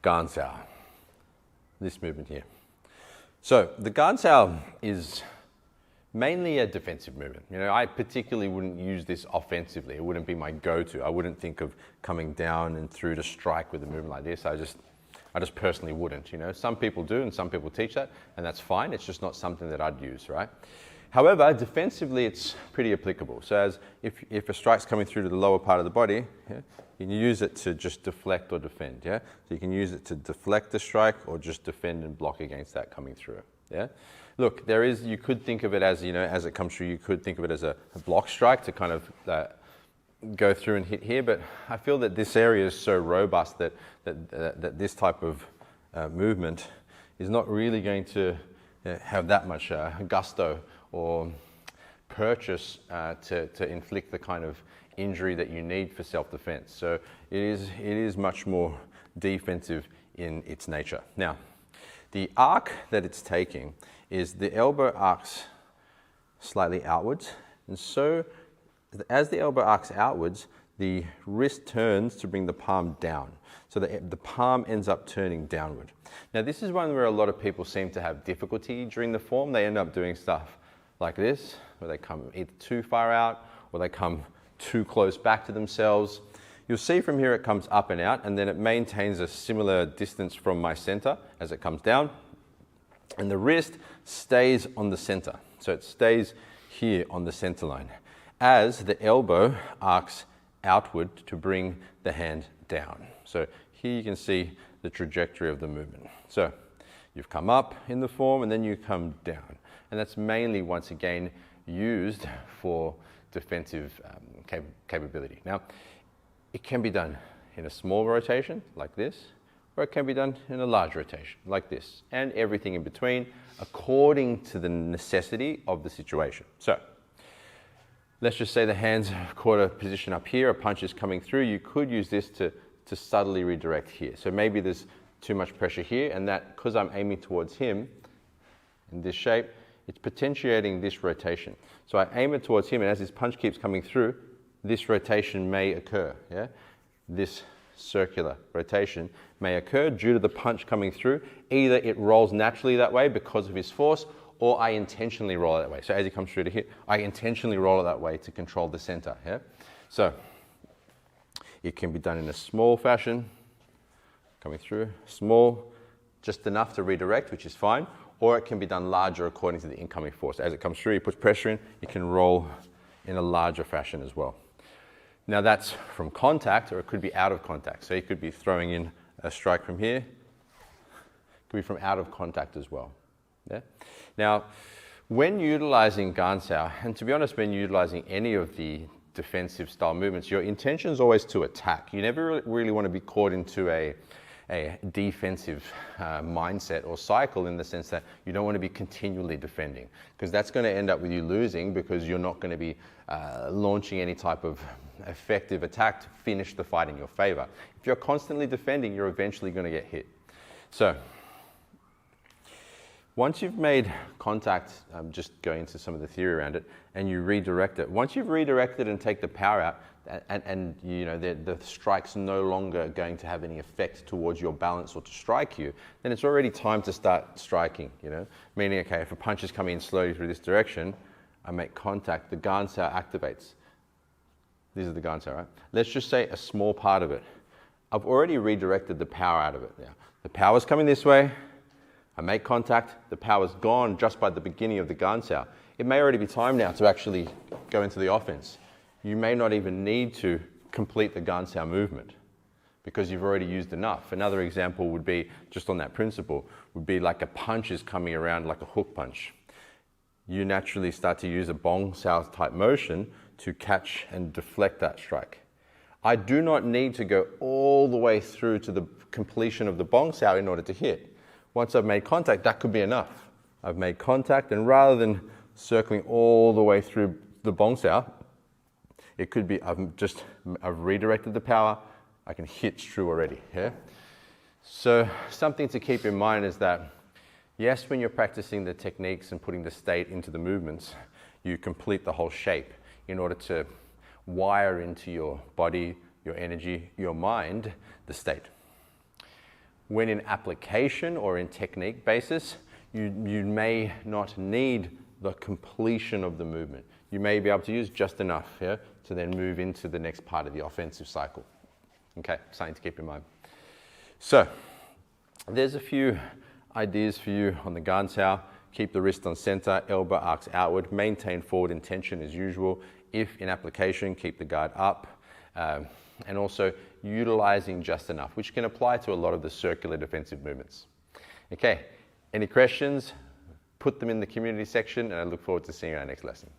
Garn Sao, this movement here. So the Garn Sao is mainly a defensive movement. You know, I particularly wouldn't use this offensively. It wouldn't be my go-to. I wouldn't think of coming down and through to strike with a movement like this. I just personally wouldn't, you know. Some people do and some people teach that, and that's fine. It's just not something that I'd use, right? However, defensively, it's pretty applicable. So as if a strike's coming through to the lower part of the body, yeah, you can use it to just deflect or defend, yeah? So you can use it to deflect the strike or just defend and block against that coming through, yeah? Look, you could think of it as, you know, as it comes through, you could think of it as a block strike to kind of go through and hit here, but I feel that this area is so robust that this type of movement is not really going to have that much gusto or purchase to inflict the kind of injury that you need for self-defense. So it is much more defensive in its nature. Now, the arc that it's taking is the elbow arcs slightly outwards, and so as the elbow arcs outwards, the wrist turns to bring the palm down. So the palm ends up turning downward. Now this is one where a lot of people seem to have difficulty during the form. They end up doing stuff like this, where they come either too far out or they come too close back to themselves. You'll see from here it comes up and out, and then it maintains a similar distance from my center as it comes down. And the wrist stays on the center. So it stays here on the center line as the elbow arcs outward to bring the hand down. So here you can see the trajectory of the movement. So you've come up in the form and then you come down. And that's mainly, once again, used for defensive capability. Now, it can be done in a small rotation like this, or it can be done in a large rotation like this, and everything in between according to the necessity of the situation. So let's just say the hands have caught a position up here, a punch is coming through. You could use this to subtly redirect here. So maybe there's too much pressure here, and that, because I'm aiming towards him in this shape, it's potentiating this rotation. So I aim it towards him, and as this punch keeps coming through, this rotation may occur, yeah? This circular rotation may occur due to the punch coming through. Either it rolls naturally that way because of his force, or I intentionally roll it that way. So as he comes through to here, I intentionally roll it that way to control the center, yeah? So it can be done in a small fashion, coming through, small, just enough to redirect, which is fine, or it can be done larger according to the incoming force. As it comes through, he puts pressure in, it can roll in a larger fashion as well. Now that's from contact, or it could be out of contact. So he could be throwing in a strike from here, it could be from out of contact as well. Yeah? Now, when utilizing Garn Sao, and to be honest, when utilizing any of the defensive style movements, your intention is always to attack. You never really want to be caught into a defensive mindset or cycle, in the sense that you don't want to be continually defending, because that's going to end up with you losing, because you're not going to be launching any type of effective attack to finish the fight in your favor. If you're constantly defending, you're eventually going to get hit. So once you've made contact, just going into some of the theory around it, and you redirect it, once you've redirected and take the power out, and you know the strike's no longer going to have any effect towards your balance or to strike you, then it's already time to start striking, you know? Meaning, okay, if a punch is coming in slowly through this direction, I make contact, the Garn Sao activates. These are the Garn Sao, right? Let's just say a small part of it. I've already redirected the power out of it now. The power's coming this way, I make contact, the power's gone just by the beginning of the Garn Sao. It may already be time now to actually go into the offense. You may not even need to complete the Garn Sao movement because you've already used enough. Another example would be, just on that principle, would be like a punch is coming around like a hook punch. You naturally start to use a bong sao type motion to catch and deflect that strike. I do not need to go all the way through to the completion of the bong sao in order to hit. Once I've made contact, that could be enough. I've made contact, and rather than circling all the way through the bong sao, it could be I've redirected the power, I can hit true already, yeah? So something to keep in mind is that, yes, when you're practicing the techniques and putting the state into the movements, you complete the whole shape in order to wire into your body, your energy, your mind, the state. When in application or in technique basis, you may not need the completion of the movement. You may be able to use just enough here to then move into the next part of the offensive cycle. Okay, something to keep in mind. So, there's a few ideas for you on the Garn towel. Keep the wrist on center, elbow arcs outward, maintain forward intention as usual. If in application, keep the guard up. And also utilizing just enough, which can apply to a lot of the circular defensive movements. Okay, any questions? Put them in the community section, and I look forward to seeing you in our next lesson.